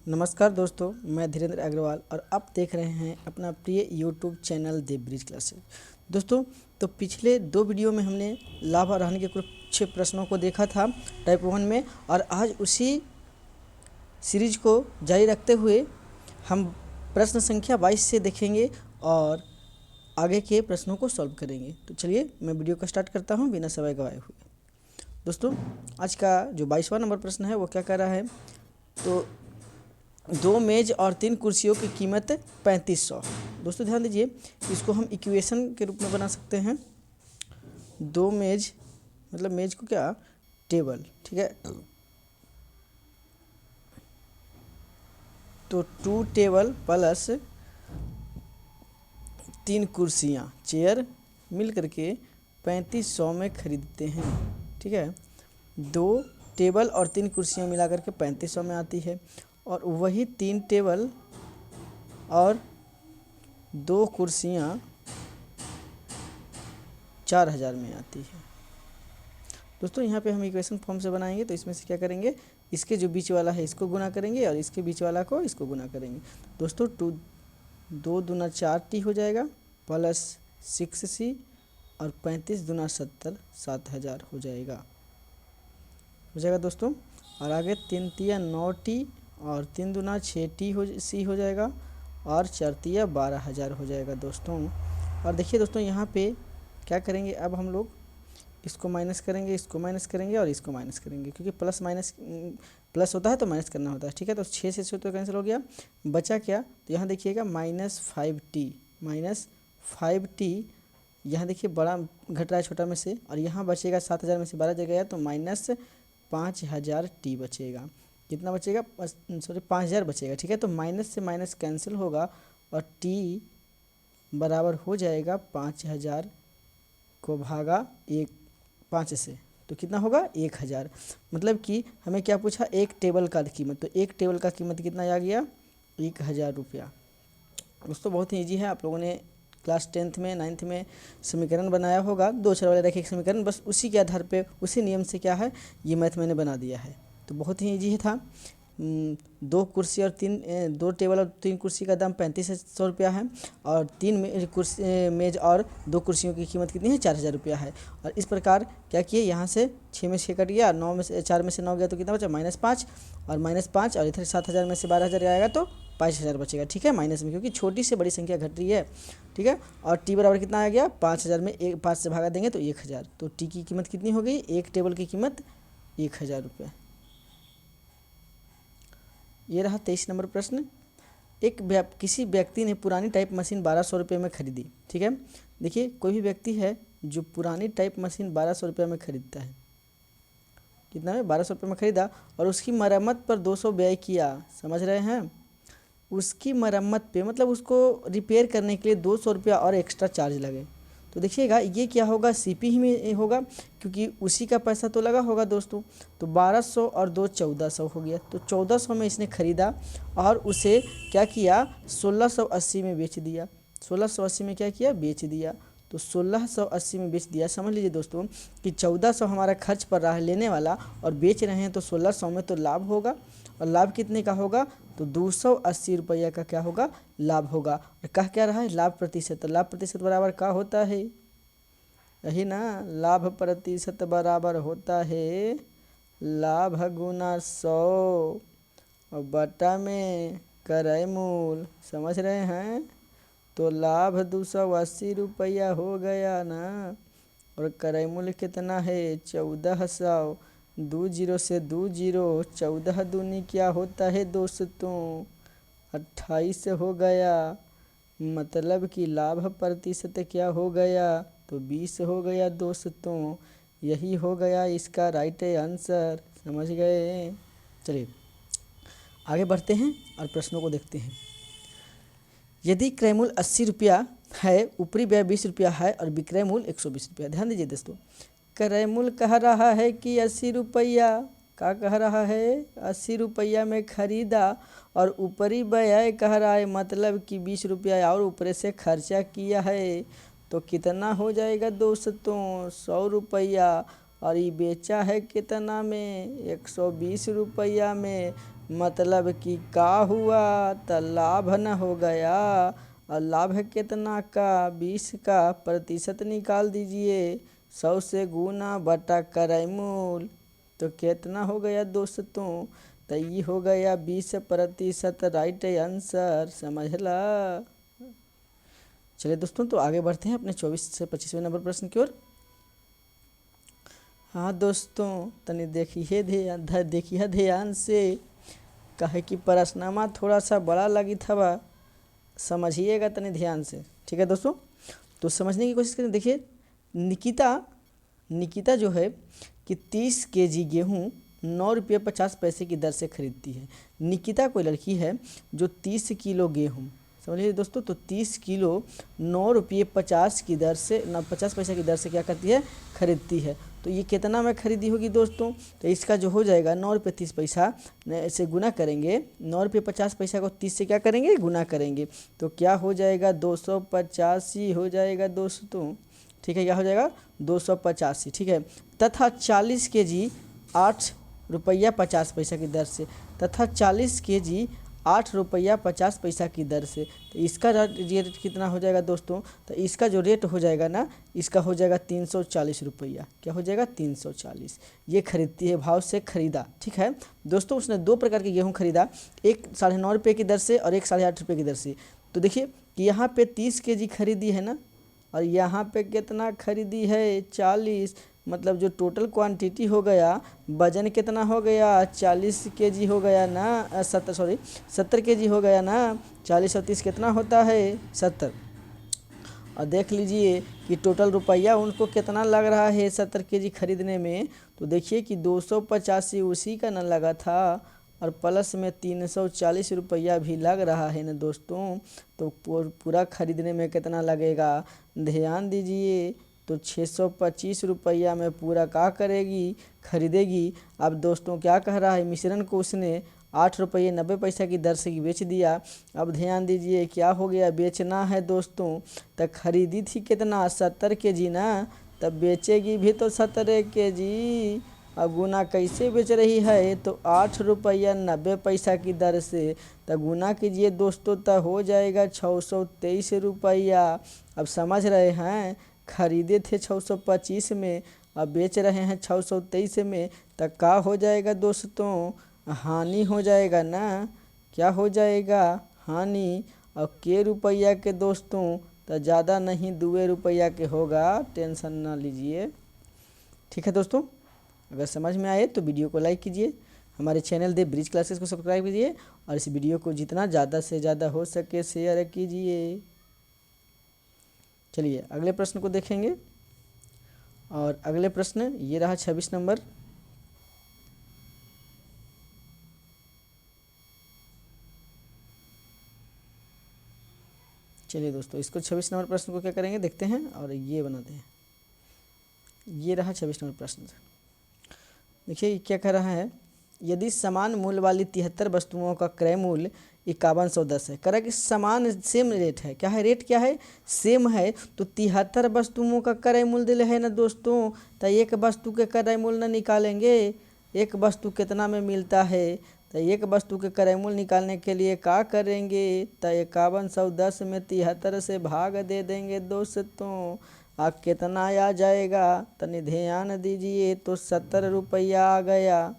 नमस्कार दोस्तों, मैं धीरेन्द्र अग्रवाल और आप देख रहे हैं अपना प्रिय यूट्यूब चैनल देवब्रिज क्लासेस। दोस्तों, तो पिछले 2 वीडियो में हमने लाभ और हानि के कुछ प्रश्नों को देखा था टाइप 1 में, और आज उसी सीरीज को जारी रखते हुए हम प्रश्न संख्या 22 से देखेंगे और आगे के प्रश्नों को सॉल्व करेंगे। तो चलिए मैं वीडियो को स्टार्ट करता हूँ बिना समय गवाए हुए। दोस्तों, आज का जो 22वां नंबर प्रश्न है वो क्या कह रहा है, तो 2 मेज और 3 कुर्सियों की कीमत 3500। दोस्तों ध्यान दीजिए, इसको हम इक्वेशन के रूप में बना सकते हैं। 2 मेज मतलब मेज को क्या, टेबल, ठीक है। तो 2 टेबल प्लस 3 कुर्सियाँ, चेयर मिल करके 3500 में खरीदते हैं, ठीक है। 2 टेबल और 3 कुर्सियाँ मिला करके 3500 में आती है, और वही 3 टेबल और 2 कुर्सियाँ 4000 में आती है। दोस्तों यहाँ पे हम इक्वेशन फॉर्म से बनाएंगे, तो इसमें से क्या करेंगे, इसके जो बीच वाला है इसको गुना करेंगे और इसके बीच वाला को इसको गुना करेंगे। दोस्तों 2 दूना 4t हो जाएगा प्लस 6c और 35 दूना 70 7000 हो जाएगा दोस्तों। और आगे 3 तिया 9t और 3 दूना 6t हो जाएगा और 4 तिया 12000 हो जाएगा दोस्तों। और देखिए दोस्तों, यहाँ पे क्या करेंगे, अब हम लोग इसको माइनस करेंगे, इसको माइनस करेंगे और इसको माइनस करेंगे, क्योंकि प्लस होता है तो माइनस करना होता है, ठीक है। तो 6 से तो कैंसिल हो गया, बचा क्या, तो यहाँ देखिएगा -5t, यहाँ देखिए बड़ा घट रहा है छोटा में से, और यहाँ बचेगा 7000 में से 12 जगह गया तो -5000t बचेगा। कितना बचेगा, सॉरी 5000 बचेगा, ठीक है। तो माइनस से माइनस कैंसिल होगा और t बराबर हो जाएगा 5000 को भागा 5 से, तो कितना होगा 1000। मतलब कि हमें क्या पूछा, एक टेबल का कीमत, तो एक टेबल का कीमत कितना आ गया, 1000 रुपया। दोस्तों बहुत ही ईजी है, आप लोगों ने क्लास 10th में 9th में समीकरण बनाया होगा, 2 अक्षर वाले रैखिक समीकरण, बस उसी के आधार पे उसी नियम से क्या है ये मैथ मैंने बना दिया है। तो बहुत ही ईजी था। 2 कुर्सी और 2 टेबल और 3 कुर्सी का दाम 3500 रुपया है, और 3 मेज और 2 कुर्सियों की कीमत कितनी है, 4000 रुपया है। और इस प्रकार क्या किए, यहाँ से 6 में 6 कट गया, 9 में से 4 में से 9 गया तो कितना बचा, -5 और -5, और इधर 7000 में से 12000 आएगा तो 5000 बचेगा, ठीक है, माइनस में, क्योंकि छोटी से बड़ी संख्या घट रही है, ठीक है। और टी बराबर कितना आ गया, 5000 में 5 से भागा देंगे तो 1000, तो टी की कीमत कितनी हो गई, एक टेबल की कीमत 1000 रुपये। ये रहा 23 नंबर प्रश्न। किसी व्यक्ति ने पुरानी टाइप मशीन 1200 रुपये में खरीदी, ठीक है। देखिए कोई भी व्यक्ति है जो पुरानी टाइप मशीन 1200 रुपये में खरीदता है, कितना में, 1200 रुपये में खरीदा, और उसकी मरम्मत पर 200 व्यय किया, समझ रहे हैं। उसकी मरम्मत पे मतलब उसको रिपेयर करने के लिए 200 रुपया और एक्स्ट्रा चार्ज लगे, तो देखिएगा ये क्या होगा, सीपी ही में होगा, क्योंकि उसी का पैसा तो लगा होगा दोस्तों। तो 1200 और 2 1400 हो गया, तो 1400 में इसने ख़रीदा और उसे क्या किया, 1680 में बेच दिया। 1680 में क्या किया, बेच दिया, तो 1680 में बेच दिया। समझ लीजिए दोस्तों कि 1400 हमारा खर्च पड़ रहा है लेने वाला, और बेच रहे हैं तो 1600 में तो लाभ होगा, और लाभ कितने का होगा, तो 280 रुपया का क्या होगा, लाभ होगा। और कह क्या रहा है, लाभ प्रतिशत, तो लाभ प्रतिशत बराबर क्या होता है, यही ना, लाभ प्रतिशत बराबर होता है लाभ गुना 100 और बटा में क्रय मूल, समझ रहे हैं। तो लाभ 280 रुपया हो गया ना, और क्रय मूल्य कितना है, 1400, 2 जीरो से 2 जीरो, 14 दूनी क्या होता है दोस्तों, 28 हो गया। मतलब कि लाभ प्रतिशत क्या हो गया, तो 20 हो गया दोस्तों। यही हो गया इसका राइट आंसर, समझ गए। चलिए आगे बढ़ते हैं और प्रश्नों को देखते हैं। यदि क्रय मूल्य 80 रुपया है, ऊपरी व्यय 20 रुपया है और विक्रय मूल्य 120 रुपया। ध्यान दीजिए दोस्तों, क्रय मूल्य कह रहा है कि 80 रुपया, क्या कह रहा है, 80 रुपया में खरीदा, और ऊपरी व्यय कह रहा है मतलब कि 20 रुपया और ऊपर से खर्चा किया है, तो कितना हो जाएगा दोस्तों, 100 रुपया, और ये बेचा है कितना में, 120 रुपया में। मतलब कि का हुआ तो लाभ न हो गया। और लाभ है कितना का 20 का प्रतिशत निकाल दीजिए 100 से गुना बटा करई मूल। तो कितना हो गया दोस्तों, तो ये हो गया 20% राइट आंसर, समझला। चलिए दोस्तों, तो आगे बढ़ते हैं अपने 24 से 25वें नंबर प्रश्न की ओर। हाँ दोस्तों, तनी देखिए ध्यान से, कहे कि प्रश्नमा थोड़ा सा बड़ा लगी था, समझिएगा तनी ध्यान से, ठीक है दोस्तों। तो समझने की कोशिश करें। देखिए, निकिता जो है कि 30 केजी गेहूँ 9 रुपये 50 पैसे की दर से खरीदती है। निकिता कोई लड़की है जो 30 किलो गेहूँ, समझिए दोस्तों, तो 30 किलो 9 रुपये 50 की दर से 50 पैसे की दर से क्या करती है, खरीदती है। तो ये कितना में खरीदी होगी दोस्तों, तो इसका जो हो जाएगा 9 रुपये 30 पैसा से गुना करेंगे, 9 रुपये 50 पैसा को 30 से क्या करेंगे, गुना करेंगे, तो क्या हो जाएगा 285 हो जाएगा दोस्तों, ठीक है। क्या हो जाएगा 285, ठीक है। तथा 40 केजी 8 रुपया 50 पैसा की दर से, तथा 40 केजी 8 रुपया 50 पैसा की दर से, तो इसका रेट कितना हो जाएगा दोस्तों, तो इसका जो रेट हो जाएगा ना, इसका हो जाएगा 340 रुपया। क्या हो जाएगा 340। ये खरीदती है, भाव से खरीदा, ठीक है दोस्तों। उसने 2 प्रकार के गेहूँ खरीदा, एक 9.5 रुपये की दर से और एक 8.5 रुपये की दर से। तो देखिए कि यहाँ पे 30 केजी खरीदी है ना, और यहाँ पे कितना खरीदी है 40, मतलब जो टोटल क्वांटिटी हो गया, वजन कितना हो गया 40 केजी हो गया ना, 70 केजी हो गया ना। 40 और 30 कितना होता है 70। और देख लीजिए कि टोटल रुपया उनको कितना लग रहा है 70 केजी खरीदने में, तो देखिए कि 285 उसी का न लगा था, और प्लस में 340 रुपया भी लग रहा है ना दोस्तों। तो पूरा खरीदने में कितना लगेगा, ध्यान दीजिए, तो 625 रुपया में पूरा क्या करेगी, खरीदेगी। अब दोस्तों क्या कह रहा है, मिश्रण को उसने 8 रुपये 90 पैसा की दर से बेच दिया। अब ध्यान दीजिए क्या हो गया, बेचना है दोस्तों, तो खरीदी थी कितना 70 केजी ना, तब बेचेगी भी तो 70 केजी। अब गुना कैसे बेच रही है, तो 8 रुपया 90 पैसा की दर से, तो गुना कीजिए दोस्तों, तो हो जाएगा 623 रुपया। अब समझ रहे हैं, खरीदे थे 625 में, अब बेच रहे हैं 623 में, तो क्या हो जाएगा दोस्तों, हानि हो जाएगा ना। क्या हो जाएगा, हानि। और के रुपया के दोस्तों, तो ज़्यादा नहीं 2 रुपया के होगा, टेंशन ना लीजिए, ठीक है दोस्तों। अगर समझ में आए तो वीडियो को लाइक कीजिए, हमारे चैनल दे ब्रिज क्लासेस को सब्सक्राइब कीजिए, और इस वीडियो को जितना ज़्यादा से ज़्यादा हो सके शेयर कीजिए। चलिए अगले प्रश्न को देखेंगे, और अगले प्रश्न ये रहा 26 नंबर। चलिए दोस्तों, इसको 26 नंबर प्रश्न को क्या करेंगे देखते हैं, और ये बनाते हैं। ये रहा 26 नंबर प्रश्न। देखिए क्या कह रहा है, यदि समान मूल्य वाली 73 वस्तुओं का क्रय मूल्य 5110 है, कह रहा है कि समान सेम रेट है, क्या है, रेट क्या है, सेम है, तो 73 वस्तुओं का क्रय मूल्य दिले है ना दोस्तों, तो एक वस्तु के क्रय मूल्य ना निकालेंगे, एक वस्तु कितना में मिलता है, तो एक वस्तु के क्रय मूल्य निकालने के लिए क्या करेंगे, तो 5110 में 73 से भाग दे देंगे दोस्तों। आप कितना आ जाएगा, तनी ध्यान दीजिए, तो 70 रुपया आ गया,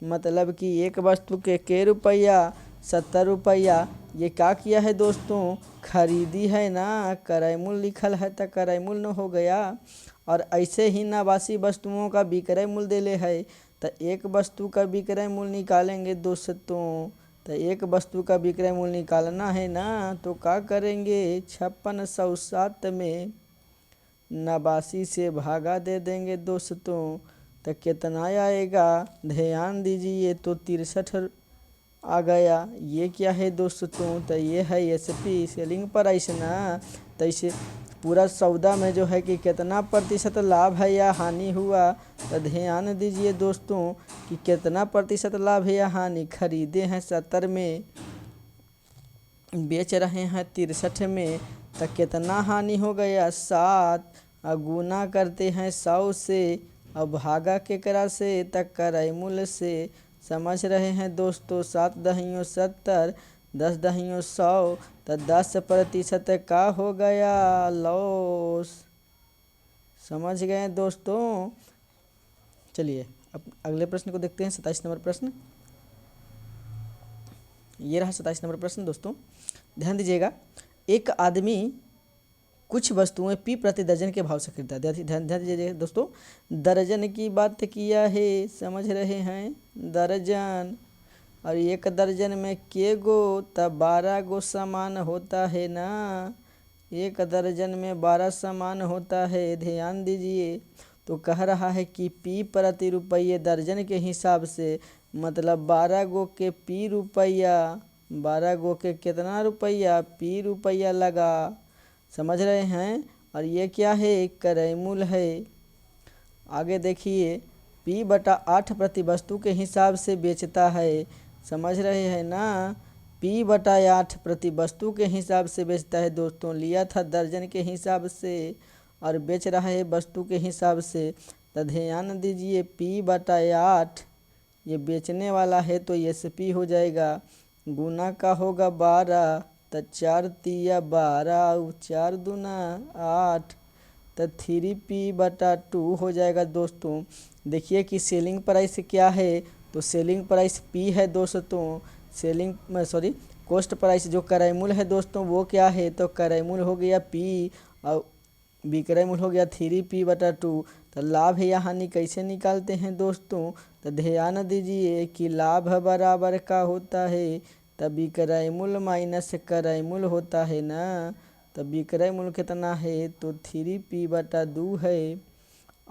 मतलब कि एक वस्तु के रुपया 70 रुपया। ये क्या किया है दोस्तों, खरीदी है ना, क्रय मूल्य लिखल है तो क्रय मूल्य न हो गया। और ऐसे ही नवासी वस्तुओं का विक्रय मूल्य देले है, तो एक वस्तु का विक्रय मूल्य निकालेंगे दोस्तों, तो एक वस्तु का विक्रय मूल्य निकालना है ना, तो क्या करेंगे 5607 में 89 से भागा दे देंगे दोस्तों, तो कितना आएगा, ध्यान दीजिए, तो 63 आ गया। ये क्या है दोस्तों, तो ये है एसपी सेलिंग प्राइस ना। तो इसे पूरा सौदा में जो है कि कितना प्रतिशत लाभ है या हानि हुआ, तो ध्यान दीजिए दोस्तों कि कितना प्रतिशत लाभ है या हानि। खरीदे हैं 70 में, बेच रहे हैं 63 में, तो कितना हानि हो गया 7। गुना करते हैं 100 से, अब भागा केकरा से, तक क्रय मूल्य से, समझ रहे हैं दोस्तों। 7 दहियों 70, 10 दहियों 100, तो 10% का हो गया लॉस। समझ गए दोस्तों। चलिए अब अगले प्रश्न को देखते हैं, 27 नंबर प्रश्न। ये रहा 27 नंबर प्रश्न दोस्तों, ध्यान दीजिएगा। एक आदमी कुछ वस्तुएं पी प्रति दर्जन के भाव से खरीदता है। ध्यान ध्यान दीजिए दोस्तों, दर्जन की बात किया है, समझ रहे हैं, दर्जन। और एक दर्जन में के गो, तब 12 गो सामान होता है ना। एक दर्जन में 12 सामान होता है, ध्यान दीजिए। तो कह रहा है कि पी प्रति रुपये दर्जन के हिसाब से, मतलब 12 गो के पी रुपया, 12 गो के कितना रुपया, पी रुपया लगा। समझ रहे हैं। और ये क्या है, क्रय मूल्य है। आगे देखिए, पी बटा 8 प्रति वस्तु के हिसाब से बेचता है। समझ रहे हैं ना, पी बटा 8 प्रति वस्तु के हिसाब से बेचता है दोस्तों। लिया था दर्जन के हिसाब से और बेच रहा है वस्तु के हिसाब से। तो ध्यान दीजिए, पी बटा 8 ये बेचने वाला है तो ये से पी हो जाएगा, गुना का होगा 12, तो 4 तिया 12, 4 दूना 8, तो 3p/2 हो जाएगा दोस्तों। देखिए कि सेलिंग प्राइस क्या है, तो सेलिंग प्राइस पी है दोस्तों। कॉस्ट प्राइस जो क्रय मूल्य है दोस्तों वो क्या है, तो क्रय मूल्य हो गया पी और विक्रय मूल्य हो गया 3p/2। तो लाभ या हानि कैसे निकालते हैं दोस्तों, तो ध्यान दीजिए कि लाभ बराबर का होता है, तब विक्रय मूल्य माइनस क्रय मूल्य होता है ना। तब विक्रय मूल्य कितना है, तो 3p/2 है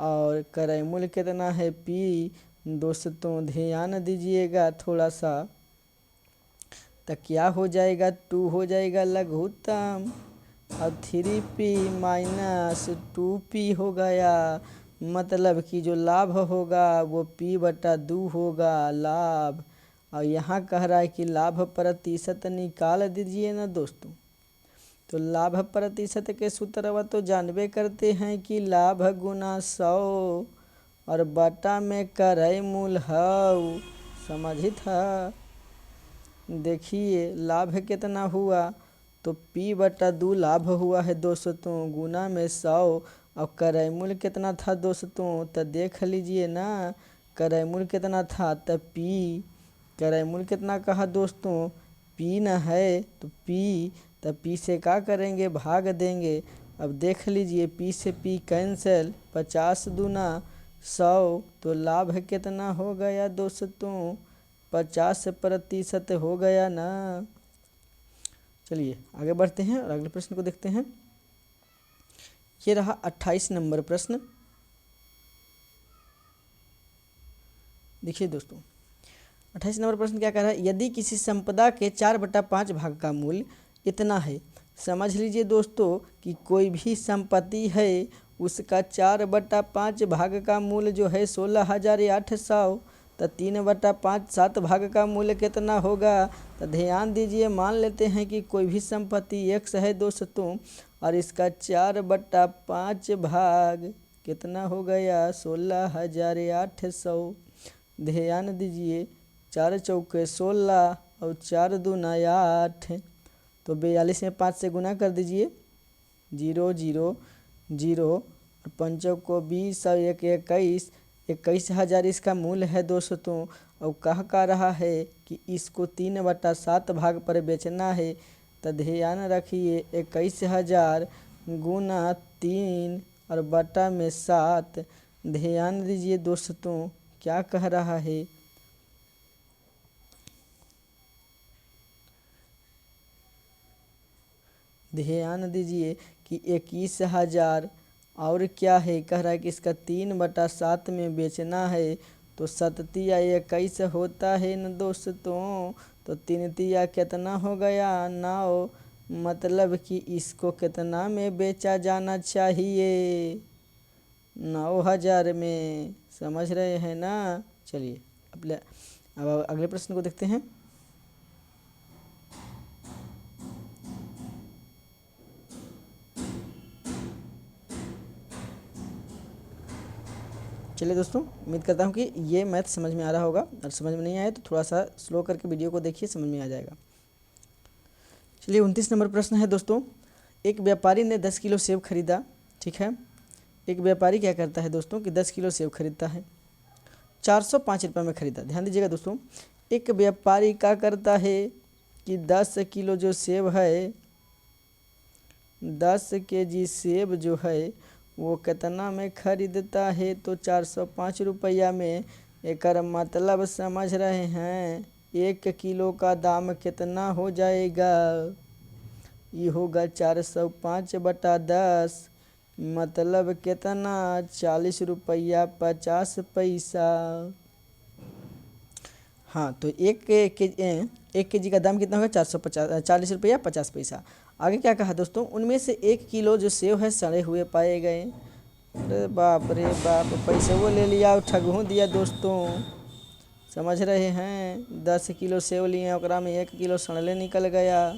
और क्रय मूल्य कितना है, पी दोस्तों। ध्यान दीजिएगा थोड़ा सा, तो क्या हो जाएगा, 2 हो जाएगा लघुत्तम और 3p - 2p हो गया। मतलब कि जो लाभ होगा वो p/2 होगा लाभ। और यहाँ कह रहा है कि लाभ प्रतिशत निकाल दीजिए ना दोस्तों। तो लाभ प्रतिशत के सूत्र तो जानबे करते हैं कि लाभ गुना 100 और बटा में क्रय मूल्य है। समझी था। देखिए लाभ कितना हुआ, तो p/2 लाभ हुआ है दोस्तों, गुना में 100 और क्रय मूल्य कितना था दोस्तों, तो देख लीजिए ना। क्रय मूल्य कितना था, तो p, क्रय मूल्य कितना कहा दोस्तों, p न है तो p, तो p से क्या करेंगे, भाग देंगे। अब देख लीजिए p से p कैंसिल, 50 दूना 100, तो लाभ कितना हो गया दोस्तों, 50% हो गया ना। चलिए आगे बढ़ते हैं और अगले प्रश्न को देखते हैं। ये रहा 28 नंबर प्रश्न। देखिए दोस्तों 28 नंबर प्रश्न क्या कह रहा है, यदि किसी संपदा के 4/5 भाग का मूल्य इतना है। समझ लीजिए दोस्तों कि कोई भी संपत्ति है उसका 4/5 भाग का मूल्य जो है 16,800, तो 3/5 7 भाग का मूल्य कितना होगा। तो ध्यान दीजिए, मान लेते हैं कि कोई भी संपत्ति x है दोस्तों और इसका 4/5 भाग कितना हो गया, 16,800। ध्यान दीजिए, 4 चौके 16 और 4 दूना 8, तो 42 में 5 से गुना कर दीजिए, 0 0 0 और 5 को 20 और 1 21, 21,000 इसका मूल्य है दोस्तों। और कह रहा है कि इसको 3/7 भाग पर बेचना है। तो ध्यान रखिए 21,000 गुना 3 और बटा में 7। ध्यान दीजिए दोस्तों क्या कह रहा है, ध्यान दीजिए कि 21,000 और क्या है, कह रहा है कि इसका 3/7 में बेचना है। तो 7 तिया 21 होता है न दोस्तों, तो 3 तिया कितना हो गया, 9। मतलब कि इसको कितना में बेचा जाना चाहिए, 9,000 में। समझ रहे हैं ना। चलिए अब अगले प्रश्न को देखते हैं। चलिए दोस्तों, उम्मीद करता हूँ कि ये मैथ समझ में आ रहा होगा, और समझ में नहीं आया तो थोड़ा सा स्लो करके वीडियो को देखिए, समझ में आ जाएगा। चलिए 29 नंबर प्रश्न है दोस्तों, एक व्यापारी ने 10 किलो सेब खरीदा। ठीक है, एक व्यापारी क्या करता है दोस्तों कि 10 किलो सेब खरीदता है, 405 रुपये में खरीदा। ध्यान दीजिएगा दोस्तों, एक व्यापारी क्या करता है कि 10 किलो जो सेब है, 10 केजी सेब जो है वो कितना में खरीदता है, तो 405 रुपया में। एकर मतलब समझ रहे हैं, 1 किलो का दाम कितना हो जाएगा, ये होगा 405/10, मतलब कितना, 40 रुपया 50 पैसा। हाँ, तो एक के जी का दाम कितना होगा, 40 रुपया 50 पैसा। आगे क्या कहा दोस्तों, उनमें से 1 किलो जो सेव है सड़े हुए पाए गए। अरे बाप रे बाप, पैसे वो ले लिया और ठगहू दिया दोस्तों, समझ रहे हैं। 10 किलो सेव लिए, ओकरा में 1 किलो सड़ले निकल गया।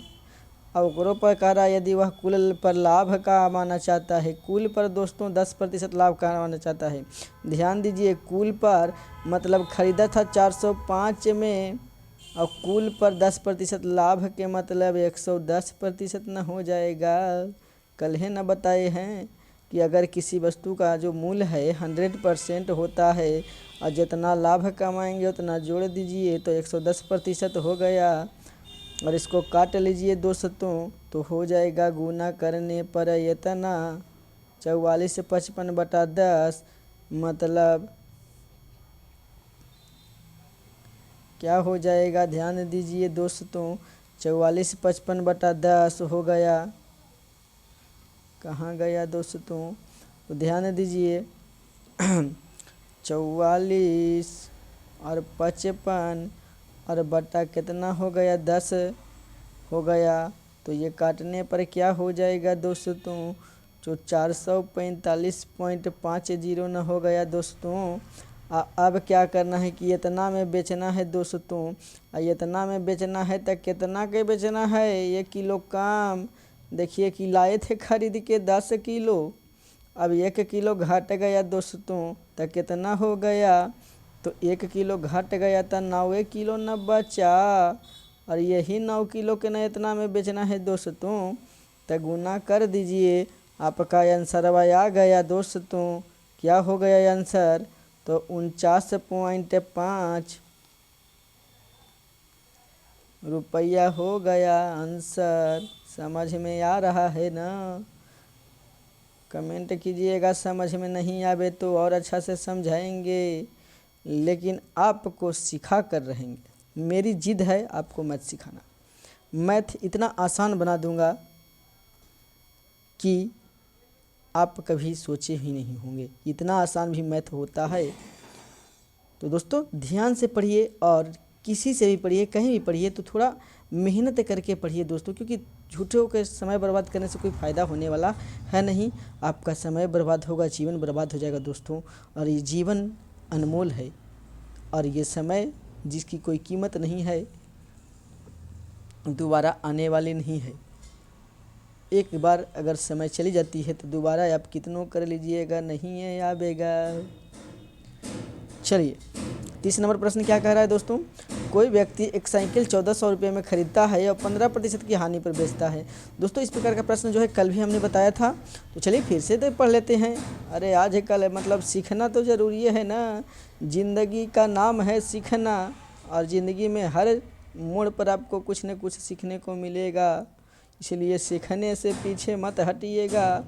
और ओकरो पर कह रहा है यदि वह कुल पर लाभ कमाना चाहता है, कुल पर दोस्तों 10% लाभ कमाना चाहता है। ध्यान दीजिए, कुल पर मतलब ख़रीदा था 405 में, और कुल पर 10% लाभ के मतलब 110% न हो जाएगा। कल है न बताए हैं कि अगर किसी वस्तु का जो मूल्य है 100% होता है और जितना लाभ कमाएंगे उतना जोड़ दीजिए तो 110% हो गया। और इसको काट लीजिए दोस्तों, तो हो जाएगा गुना करने पर इतना, 44 से 55/10, मतलब क्या हो जाएगा, ध्यान दीजिए दोस्तों, 44 55/10 हो गया। कहाँ गया दोस्तों, तो ध्यान दीजिए 44 और 55 और बटा कितना हो गया, 10 हो गया। तो ये काटने पर क्या हो जाएगा दोस्तों, जो 445.50 न हो गया दोस्तों। अब क्या करना है कि इतना में बेचना है दोस्तों, इतना में बेचना है तो कितना के बेचना है, 1 किलो कम। देखिए कि लाए थे खरीद के 10 किलो, अब 1 किलो घट गया दोस्तों, तो कितना हो गया, तो 1 किलो घट गया तो 9 किलो न बचा। और यही 9 किलो के न इतना में बेचना है दोस्तों, तो गुना कर दीजिए, आपका आंसर आ गया दोस्तों। क्या हो गया आंसर, तो 49.5 रुपया हो गया आंसर। समझ में आ रहा है ना, कमेंट कीजिएगा, समझ में नहीं आवे तो और अच्छा से समझाएंगे, लेकिन आपको सिखा कर रहेंगे। मेरी जिद है आपको मैथ सिखाना, मैथ इतना आसान बना दूंगा कि आप कभी सोचे ही नहीं होंगे, इतना आसान भी मैथ होता है। तो दोस्तों ध्यान से पढ़िए, और किसी से भी पढ़िए, कहीं भी पढ़िए तो थोड़ा मेहनत करके पढ़िए दोस्तों, क्योंकि झूठों के समय बर्बाद करने से कोई फ़ायदा होने वाला है नहीं। आपका समय बर्बाद होगा, जीवन बर्बाद हो जाएगा दोस्तों। और ये जीवन अनमोल है, और ये समय जिसकी कोई कीमत नहीं है, दोबारा आने वाली नहीं है। एक बार अगर समय चली जाती है तो दोबारा आप कितनों कर लीजिएगा, नहीं है आवेगा। चलिए 30 नंबर प्रश्न क्या कह रहा है दोस्तों, कोई व्यक्ति एक साइकिल 1400 रुपये में खरीदता है और 15% की हानि पर बेचता है। दोस्तों इस प्रकार का प्रश्न जो है कल भी हमने बताया था, तो चलिए फिर से तो पढ़ लेते हैं। अरे आज है कल है, मतलब सीखना तो ज़रूरी है ना, ज़िंदगी का नाम है सीखना, और ज़िंदगी में हर मोड़ पर आपको कुछ न कुछ सीखने को मिलेगा, इसलिए सीखने से पीछे मत हटिएगा,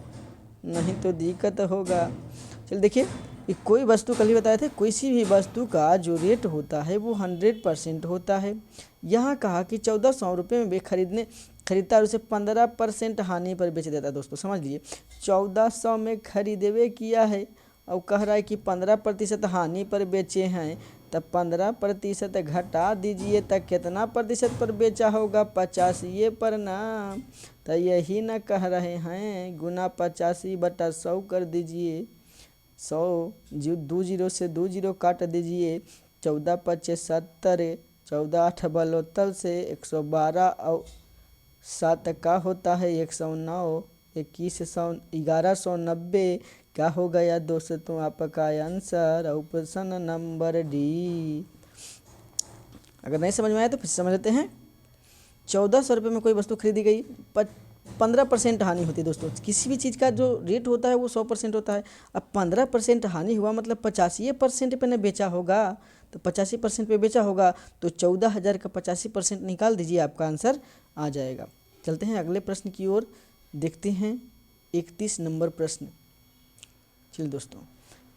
नहीं तो दिक्कत होगा। चलिए देखिए, कि कोई वस्तु कल ही बताए थे, किसी भी वस्तु का जो रेट होता है वो 100% होता है। यहाँ कहा कि 1400 रुपये में खरीदता है, उसे 15% हानि पर बेच देता है। दोस्तों समझ लीजिए, 1400 में खरीदवे किया है और कह रहा है कि 15% हानि पर बेचे हैं, तब 15% घटा दीजिए तो कितना प्रतिशत पर बेचा होगा, 85 पर ना। तो यही ना कह रहे हैं, गुना 85/100 कर दीजिए, 100 2 जीरो से 2 जीरो काट दीजिए, 14×5 = 70, 14×8 = 72 से 112 और 7 का होता है 109, 1190 क्या हो गया दोस्तों आपका आंसर? Option number D. अगर नहीं समझ में आया तो फिर समझ लेते हैं। 1400 रुपये में कोई वस्तु खरीदी गई, 15% हानि होती है दोस्तों। किसी भी चीज़ का जो रेट होता है वो 100% होता है। अब 15% हानि हुआ मतलब 85% पे न बेचा होगा, तो 85% पे बेचा होगा तो 14,000 का 85% निकाल दीजिए, आपका आंसर आ जाएगा। चलते हैं अगले प्रश्न की ओर, देखते हैं 31 नंबर प्रश्न। चलिए दोस्तों,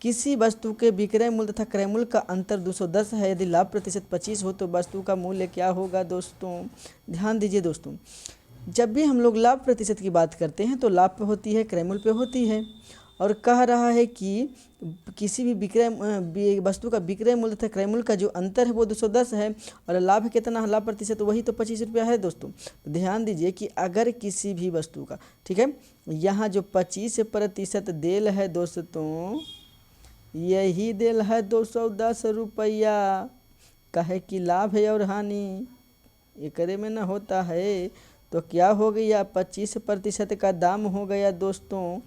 किसी वस्तु के विक्रय मूल्य तथा क्रय मूल्य का अंतर 210 है, यदि लाभ प्रतिशत 25 हो तो वस्तु का मूल्य क्या होगा दोस्तों? ध्यान दीजिए दोस्तों, जब भी हम लोग लाभ प्रतिशत की बात करते हैं तो लाभ पे होती है, क्रय मूल्य पे होती है, और कह रहा है कि किसी भी वस्तु का विक्रय मूल्य तथा क्रय मूल्य का जो अंतर है वो 210 है, और लाभ कितना है, लाभ प्रतिशत वही तो 25 रुपया है दोस्तों। तो ध्यान दीजिए कि अगर किसी भी वस्तु का, ठीक है, यहाँ जो 25% देल है दोस्तों, यही देल है 210 रुपया। कहे कि लाभ है और हानि एकरे में न होता है, तो क्या हो गया, 25% का दाम हो गया दोस्तों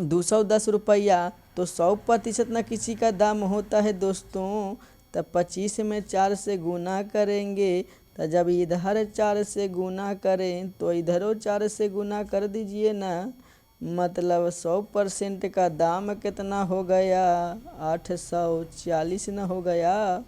210 रुपया। तो 100% न किसी का दाम होता है दोस्तों, तब 25 में 4 से गुना करेंगे, तो जब इधर 4 से गुना करें तो इधरों 4 से गुना कर दीजिए ना, मतलब 100% का दाम कितना हो गया, 840 न हो गया।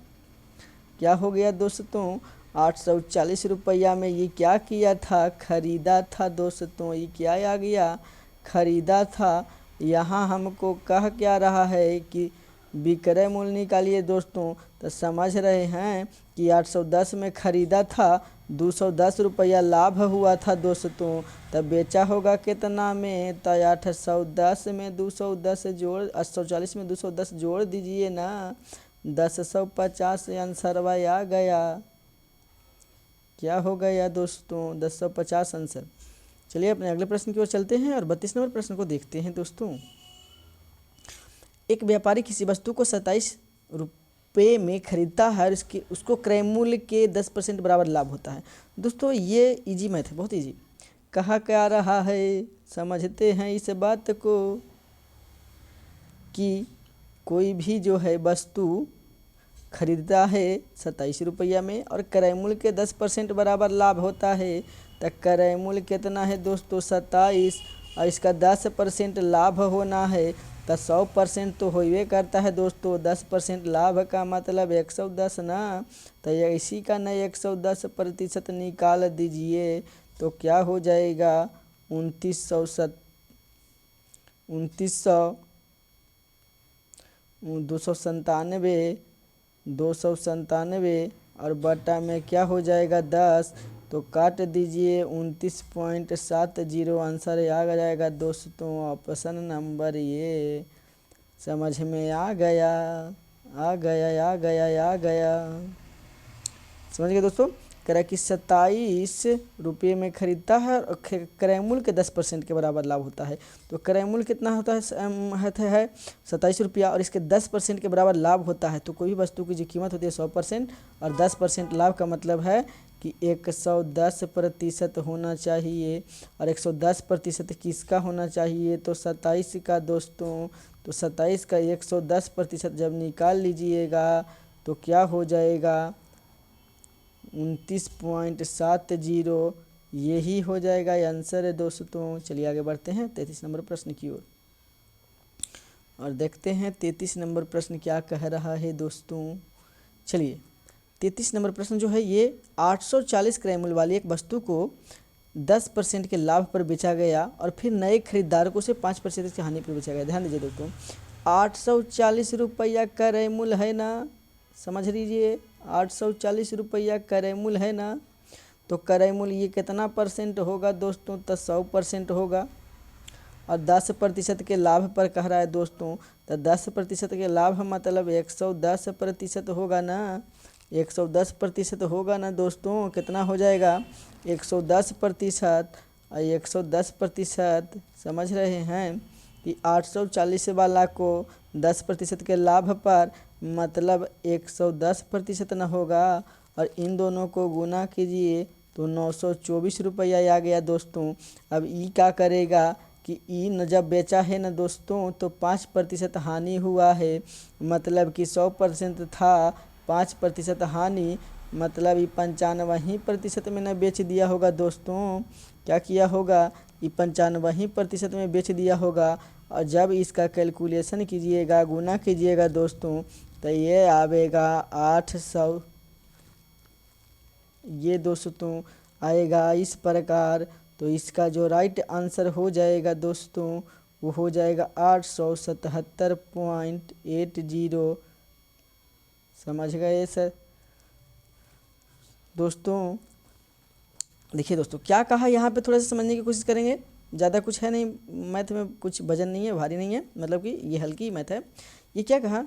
क्या हो गया दोस्तों, 840 रुपया में ये क्या किया था, खरीदा था दोस्तों। ये क्या आ गया, खरीदा था। यहाँ हमको कह क्या रहा है कि विक्रय मूल्य निकालिए दोस्तों, तो समझ रहे हैं कि 810 में ख़रीदा था, 210 रुपया लाभ हुआ था दोस्तों, तब बेचा होगा कितना में, तो 810 में 210 जोड़ 840 में 210 जोड़ दीजिए ना, 1050 आंसर आ गया। क्या हो गया दोस्तों, 1050 आंसर। चलिए अपने अगले प्रश्न की ओर चलते हैं और 32 नंबर प्रश्न को देखते हैं दोस्तों। एक व्यापारी किसी वस्तु को 27 रुपये में खरीदता है और उसको क्रय मूल्य के 10% बराबर लाभ होता है। दोस्तों ये इजी मैथ है, बहुत इजी। कहा क्या रहा है, समझते हैं इस बात को कि कोई भी जो है वस्तु खरीदता है 27 रुपया में और क्रय मूल्य के 10% बराबर लाभ होता है, तो क्रय मूल्य कितना है दोस्तों 27, और इसका 10% लाभ होना है, तो 100% तो होइए करता है दोस्तों। 10% लाभ का मतलब 110 ना, तो इसी का ना 110% निकाल दीजिए, तो क्या हो जाएगा 2900 297 और बटा में क्या हो जाएगा 10, तो काट दीजिए 29.70 आंसर आ जाएगा दोस्तों। ऑप्शन नंबर ये समझ में आ गया, आ गया, आ गया, आ गया। समझ गए दोस्तों, कह कि 27 रुपये में खरीदता है और क्रय मूल्य के 10% के बराबर लाभ होता है। तो क्रय मूल्य कितना होता है 27 रुपया और इसके 10% के बराबर लाभ होता है। तो कोई भी वस्तु की जो कीमत होती है 100% और 10% लाभ का मतलब है कि 110% होना चाहिए। और 110% किसका होना चाहिए, तो 27 का दोस्तों। तो 27 का 110% जब निकाल लीजिएगा तो क्या हो जाएगा 29.70, यही हो जाएगा आंसर है दोस्तों। चलिए आगे बढ़ते हैं 33 नंबर प्रश्न की ओर और देखते हैं 33 नंबर प्रश्न क्या कह रहा है दोस्तों। चलिए 33 नंबर प्रश्न जो है ये 840 क्रय मूल्य वाली एक वस्तु को 10% के लाभ पर बेचा गया और फिर नए खरीदार को उसे 5% की हानि पर बेचा गया। ध्यान दीजिए दोस्तों, 840 रुपया क्रय मूल्य है ना, समझ लीजिए 840 रुपया क्रय मूल्य है ना। तो क्रय मूल्य ये कितना परसेंट होगा दोस्तों, तो 100% होगा। और 10% के लाभ पर कह रहा है दोस्तों, तो 10% के लाभ मतलब 110% होगा ना, 110% होगा ना दोस्तों। कितना हो जाएगा 110% और 110% समझ रहे हैं कि 840 वाला को 10% के लाभ पर मतलब 110% न होगा, और इन दोनों को गुना कीजिए तो 924 रुपया आ गया दोस्तों। अब ई क्या करेगा कि ई न जब बेचा है ना दोस्तों तो 5% हानि हुआ है, मतलब कि 100% था, 5% हानि, मतलब ये 95% में न बेच दिया होगा दोस्तों। क्या किया होगा, ये 95% में बेच दिया होगा। और जब इसका कैलकुलेशन कीजिएगा, गुना कीजिएगा दोस्तों, तो ये आवेगा 800, ये दोस्तों आएगा इस प्रकार। तो इसका जो राइट आंसर हो जाएगा दोस्तों वो हो जाएगा 877.80। समझ गए सर दोस्तों? देखिए दोस्तों क्या कहा यहाँ पे, थोड़ा सा समझने की कोशिश करेंगे। ज़्यादा कुछ है नहीं, मैथ में कुछ वजन नहीं है, भारी नहीं है, मतलब कि ये हल्की मैथ है। ये क्या कहा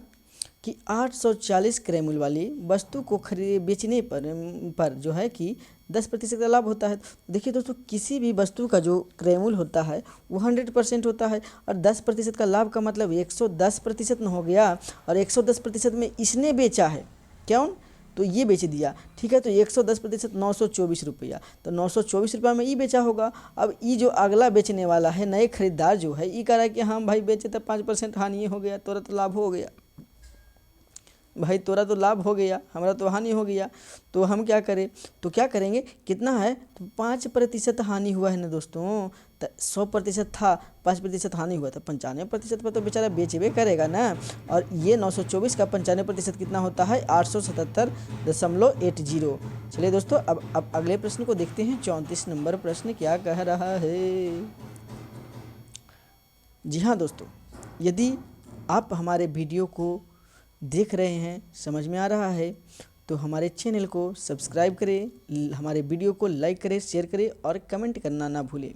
कि 840 क्रय मूल्य वाली वस्तु को बेचने पर जो है कि 10% का लाभ होता है। देखिए दोस्तों किसी भी वस्तु का जो क्रय मूल्य होता है वो 100% होता है, और 10% का लाभ का मतलब 110% न हो गया, और 110% में इसने बेचा है, क्यों, तो ये बेच दिया, ठीक है। तो 110% 924 रुपया, तो 924 रुपया में ये बेचा होगा। अब ये जो अगला बेचने वाला है, नए खरीदार जो है, ये कह रहा है कि हाँ भाई बेचे तो 5% हानि हो गया, तोरा तो लाभ हो गया, भाई तोरा तो लाभ हो गया, हमारा तो हानि हो गया। तो हम क्या करें, तो क्या करेंगे, कितना है, तो 5% हानि हुआ है ना दोस्तों। तो 100% था, 5% हानि हुआ, तो 95% पर तो बेचारा बेचबे करेगा ना। और ये 924 का 95% कितना होता है, 877.80। चलिए दोस्तों अब अगले प्रश्न को देखते हैं। 34 नंबर प्रश्न क्या कह रहा है। जी हाँ दोस्तों, यदि आप हमारे वीडियो को देख रहे हैं, समझ में आ रहा है, तो हमारे चैनल को सब्सक्राइब करें, हमारे वीडियो को लाइक करें, शेयर करें और कमेंट करना ना भूलें।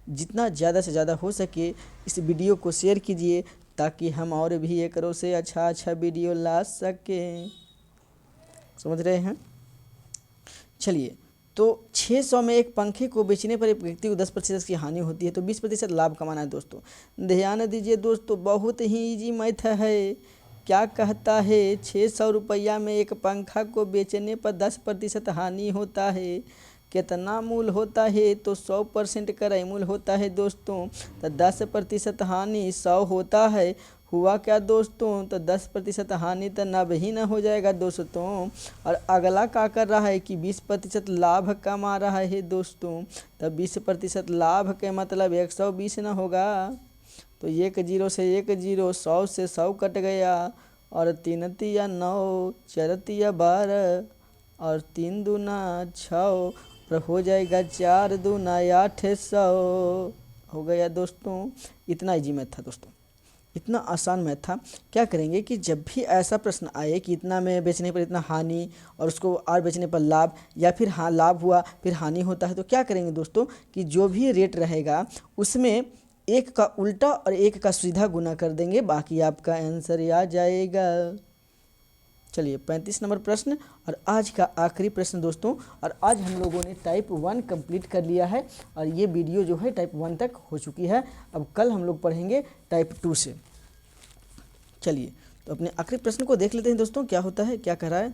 जितना ज़्यादा से ज़्यादा हो सके इस वीडियो को शेयर कीजिए, ताकि हम और भी एक करोड़ से अच्छा वीडियो ला सकें। समझ रहे हैं? चलिए, तो 600 में एक पंखे को बेचने पर एक व्यक्ति को 10% की हानि होती है, तो 20% लाभ कमाना है दोस्तों। ध्यान दीजिए दोस्तों, बहुत ही इजी मैथ है। क्या कहता है, 600 रुपया में एक पंखा को बेचने पर 10% हानि होता है। कितना मूल होता है, तो 100% का मूल होता है दोस्तों। तो 10% हानि 100 होता है, हुआ क्या दोस्तों, तो 10% हानि तो नब ही न हो जाएगा दोस्तों। और अगला क्या कर रहा है कि 20% लाभ कमा रहा है दोस्तों। तो 20% लाभ के मतलब 120 न होगा, तो 1 0 से 1 0, 100 से 100 कट गया, और 3 तिया 9, 4 तिया 12, और 3 दूना 6, और हो जाएगा 4 दूना 800 हो गया दोस्तों। इतना इजी मैथ था दोस्तों, इतना आसान मैथ था। क्या करेंगे कि जब भी ऐसा प्रश्न आए कि इतना में बेचने पर इतना हानि और उसको और बेचने पर लाभ, या फिर हाँ लाभ हुआ फिर हानि होता है, तो क्या करेंगे दोस्तों कि जो भी रेट रहेगा उसमें एक का उल्टा और एक का सीधा गुना कर देंगे, बाकी आपका आंसर आ जाएगा। चलिए 35 नंबर प्रश्न और आज का आखिरी प्रश्न दोस्तों। और आज हम लोगों ने टाइप 1 कंप्लीट कर लिया है, और ये वीडियो जो है टाइप 1 तक हो चुकी है। अब कल हम लोग पढ़ेंगे टाइप 2 से। चलिए तो अपने आखिरी प्रश्न को देख लेते हैं दोस्तों, क्या होता है, क्या कह रहा है।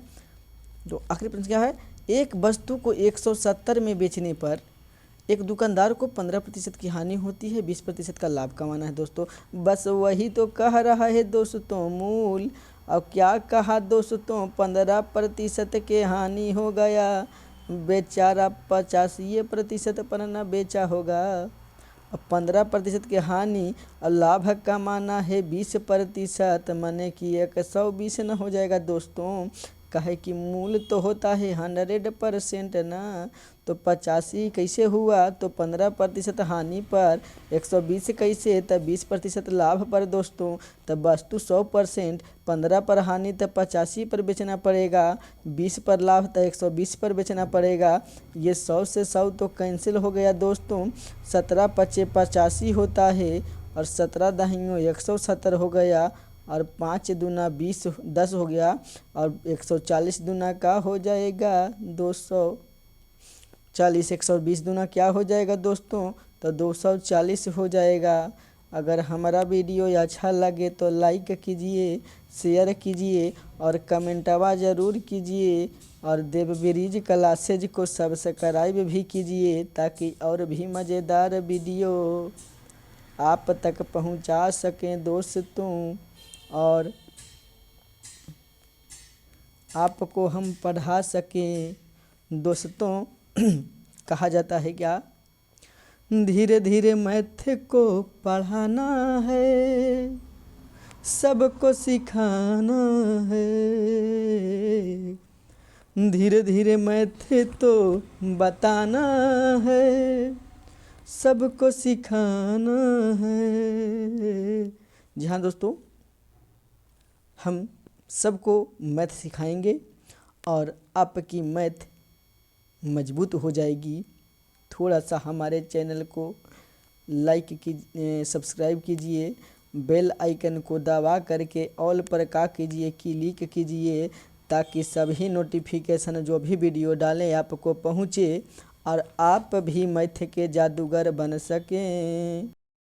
तो आखिरी प्रश्न क्या है, एक वस्तु को 170 में बेचने पर एक दुकानदार को 15% की हानि होती है, 20% का लाभ कमाना है दोस्तों। बस वही तो कह रहा है दोस्तों मूल। अब क्या कहा दोस्तों, 15% के हानि हो गया, बेचारा 85% पर न बेचा होगा। अब 15% की हानि और लाभ कमाना है 20%, माने कि 120 न हो जाएगा दोस्तों। कहे कि मूल तो होता है 100% ना, तो 85 कैसे हुआ, तो 15% हानि पर 120 कैसे, तब 20% लाभ पर दोस्तों। तब वस्तु 100%, 15 पर हानि तब 85 पर बेचना पड़ेगा, 20 पर लाभ तो 120 पर बेचना पड़ेगा। ये 100 से 100 तो कैंसिल हो गया दोस्तों। 17 पचे 85 होता है, और 17 दहियों 170 हो गया, और 5 दूना 20 10 हो गया, और 140 दूना का हो जाएगा 240, 120 दूना क्या हो जाएगा दोस्तों, तो 240 हो जाएगा। अगर हमारा वीडियो अच्छा लगे तो लाइक कीजिए, शेयर कीजिए और कमेंटवा ज़रूर कीजिए, और देवब्रिज क्लासेज को सब्सक्राइब भी कीजिए, ताकि और भी मज़ेदार वीडियो आप तक पहुंचा सकें दोस्तों, और आपको हम पढ़ा सकें दोस्तों। कहा जाता है क्या, धीरे धीरे मैथ को पढ़ाना है, सबको सिखाना है। धीरे धीरे मैथ तो बताना है, सबको सिखाना है। जी हाँ दोस्तों, हम सबको मैथ सिखाएंगे और आपकी मैथ मजबूत हो जाएगी। थोड़ा सा हमारे चैनल को लाइक कीजिए, सब्सक्राइब कीजिए, बेल आइकन को दबा करके ऑल पर कीजिए, क्लिक कीजिए, ताकि सभी नोटिफिकेशन जो भी वीडियो डालें आपको पहुँचे और आप भी मैथ के जादूगर बन सकें।